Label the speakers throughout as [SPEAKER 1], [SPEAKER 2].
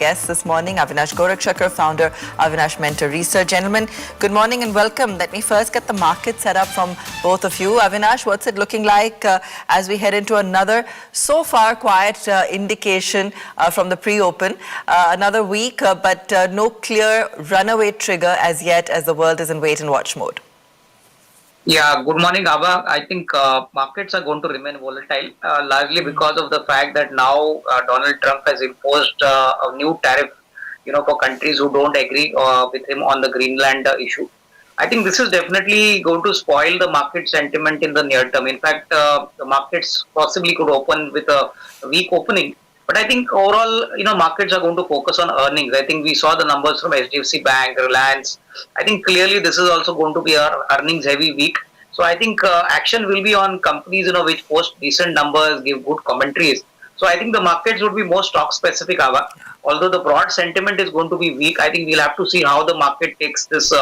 [SPEAKER 1] guests this morning, Avinash Gorakshakar, founder Avinash Mentor Research. Gentlemen, good morning and welcome. Let me first get the market set up from both of you. Avinash, what's it looking like as we head into another so far quiet indication from the pre-open? Another week, but no clear runaway trigger as yet as the world is in wait and watch mode.
[SPEAKER 2] Yeah, good morning, Abha. I think markets are going to remain volatile, largely because of the fact that now Donald Trump has imposed a new tariff, for countries who don't agree with him on the Greenland issue. I think this is definitely going to spoil the market sentiment in the near term. In fact, the markets possibly could open with a weak opening. But I think overall, markets are going to focus on earnings. I think we saw the numbers from HDFC Bank, Reliance. I think clearly this is also going to be our earnings heavy week. So I think action will be on companies, which post decent numbers, give good commentaries. So I think the markets would be more stock specific, Ava. Although the broad sentiment is going to be weak, I think we'll have to see how the market takes this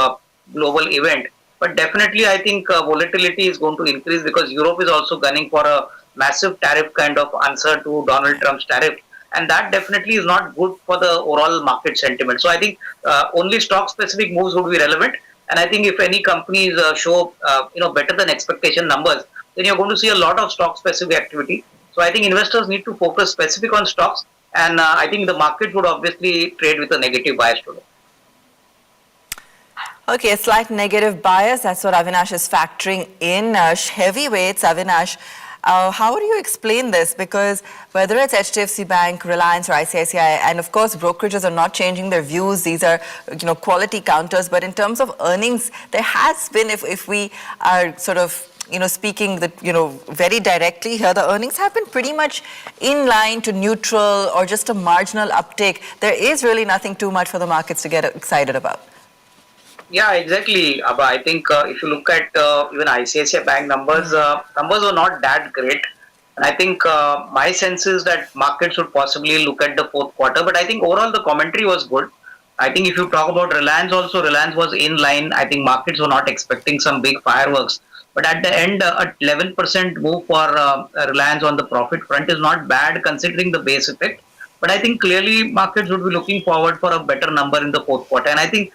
[SPEAKER 2] global event. But definitely, I think volatility is going to increase because Europe is also gunning for a massive tariff kind of answer to Donald Trump's tariff. And that definitely is not good for the overall market sentiment. So I think only stock specific moves would be relevant. And I think if any companies show better than expectation numbers, then you're going to see a lot of stock specific activity. So I think investors need to focus specific on stocks. And I think the market would obviously trade with a negative bias today.
[SPEAKER 1] Okay, a slight negative bias. That's what Avinash is factoring in. Heavyweights, Avinash. How do you explain this? Because whether it's HDFC Bank, Reliance or ICICI, and of course brokerages are not changing their views. These are, quality counters. But in terms of earnings, there has been, if we are sort of, speaking that, very directly here, the earnings have been pretty much in line to neutral or just a marginal uptake. There is really nothing too much for the markets to get excited about.
[SPEAKER 2] Yeah, exactly, Abba. I think if you look at even ICICI Bank numbers, numbers are not that great. And I think my sense is that markets should possibly look at the fourth quarter. But I think overall the commentary was good. I think if you talk about Reliance also, Reliance was in line. I think markets were not expecting some big fireworks. But at the end, a 11% move for Reliance on the profit front is not bad considering the base effect. But I think clearly markets would be looking forward for a better number in the fourth quarter. And I think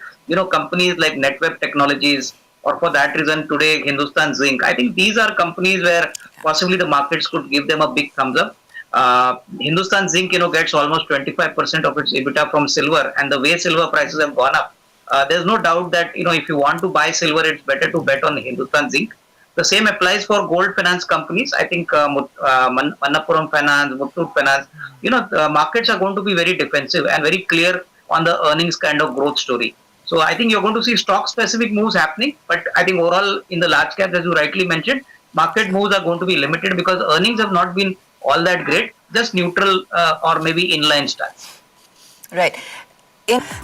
[SPEAKER 2] companies like NetWeb Technologies, or for that reason today Hindustan Zinc. I think these are companies where possibly the markets could give them a big thumbs up. Hindustan Zinc, gets almost 25% of its EBITDA from silver, and the way silver prices have gone up, there's no doubt that if you want to buy silver, it's better to bet on Hindustan Zinc. The same applies for gold finance companies. I think Manappuram Finance, Muthoot Finance. The markets are going to be very defensive and very clear on the earnings kind of growth story. So I think you're going to see stock-specific moves happening, but I think overall in the large cap, as you rightly mentioned, market moves are going to be limited because earnings have not been all that great, just neutral or maybe inline stance.
[SPEAKER 1] Right.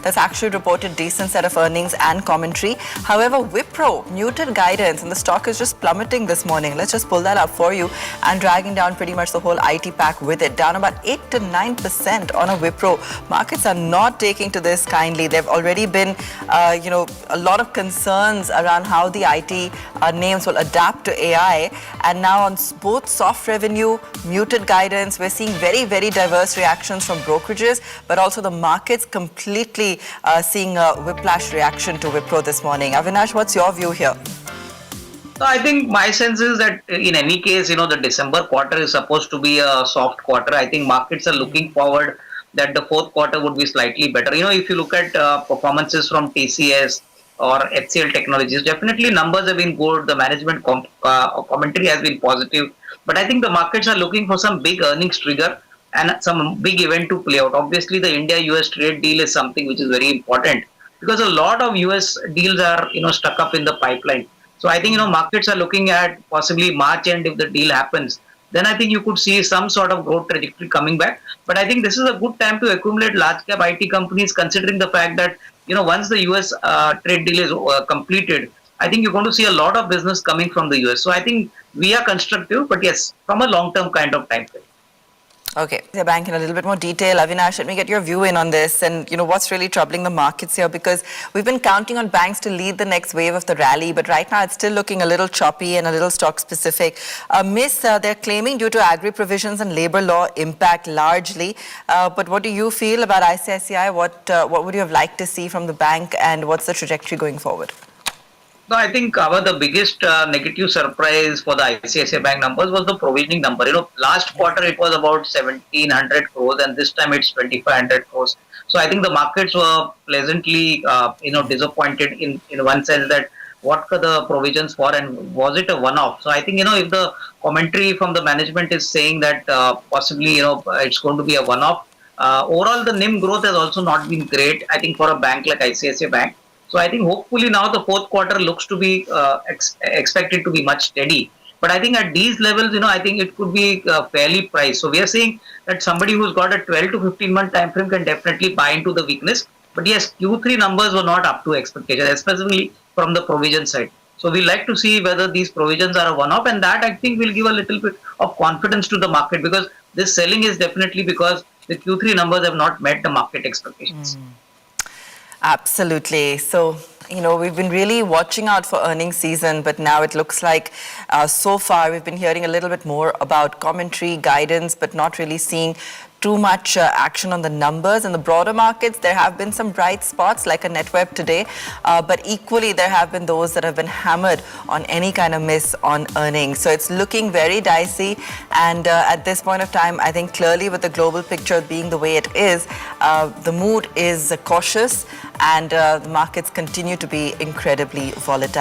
[SPEAKER 1] That's actually reported decent set of earnings and commentary. However, Wipro muted guidance and the stock is just plummeting this morning. Let's just pull that up for you and dragging down pretty much the whole IT pack with it, down about 8 to 9% on a Wipro. Markets are not taking to this kindly. There've already been, a lot of concerns around how the IT names will adapt to AI. And now on both soft revenue, muted guidance, we're seeing very, very diverse reactions from brokerages, but also the markets completely seeing a whiplash reaction to Wipro this morning. Avinash, what's your view here?
[SPEAKER 2] So I think my sense is that in any case, the December quarter is supposed to be a soft quarter. I think markets are looking forward that the fourth quarter would be slightly better. If you look at performances from TCS or HCL Technologies, definitely numbers have been good. The management commentary has been positive. But I think the markets are looking for some big earnings trigger and some big event to play out. Obviously, the India-US trade deal is something which is very important because a lot of US deals are stuck up in the pipeline. So I think markets are looking at possibly March end if the deal happens. Then I think you could see some sort of growth trajectory coming back. But I think this is a good time to accumulate large cap IT companies, considering the fact that once the US trade deal is completed, I think you're going to see a lot of business coming from the US. So I think we are constructive, but yes, from a long term kind of time frame.
[SPEAKER 1] Okay, the bank in a little bit more detail. Avinash, let me get your view in on this and, what's really troubling the markets here, because we've been counting on banks to lead the next wave of the rally, but right now it's still looking a little choppy and a little stock specific. They're claiming due to agri provisions and labor law impact largely, but what do you feel about ICICI? What would you have liked to see from the bank, and what's the trajectory going forward?
[SPEAKER 2] No, I think the biggest negative surprise for the ICICI Bank numbers was the provisioning number. Last quarter it was about 1,700 crores, and this time it's 2,500 crores. So I think the markets were pleasantly, disappointed in one sense that what were the provisions for, and was it a one-off? So I think if the commentary from the management is saying that possibly it's going to be a one-off. Overall, the NIM growth has also not been great. I think for a bank like ICICI Bank. So I think hopefully now the fourth quarter looks to be expected to be much steady. But I think at these levels, I think it could be fairly priced. So we are saying that somebody who's got a 12 to 15-month time frame can definitely buy into the weakness. But yes, Q3 numbers were not up to expectations, especially from the provision side. So we like to see whether these provisions are a one-off, and that I think will give a little bit of confidence to the market, because this selling is definitely because the Q3 numbers have not met the market expectations.
[SPEAKER 1] Absolutely. So, we've been really watching out for earnings season, but now it looks like so far we've been hearing a little bit more about commentary, guidance, but not really seeing too much action on the numbers. In the broader markets, there have been some bright spots like a NetWeb today, but equally there have been those that have been hammered on any kind of miss on earnings. So it's looking very dicey, and at this point of time, I think clearly with the global picture being the way it is, the mood is cautious, and the markets continue to be incredibly volatile.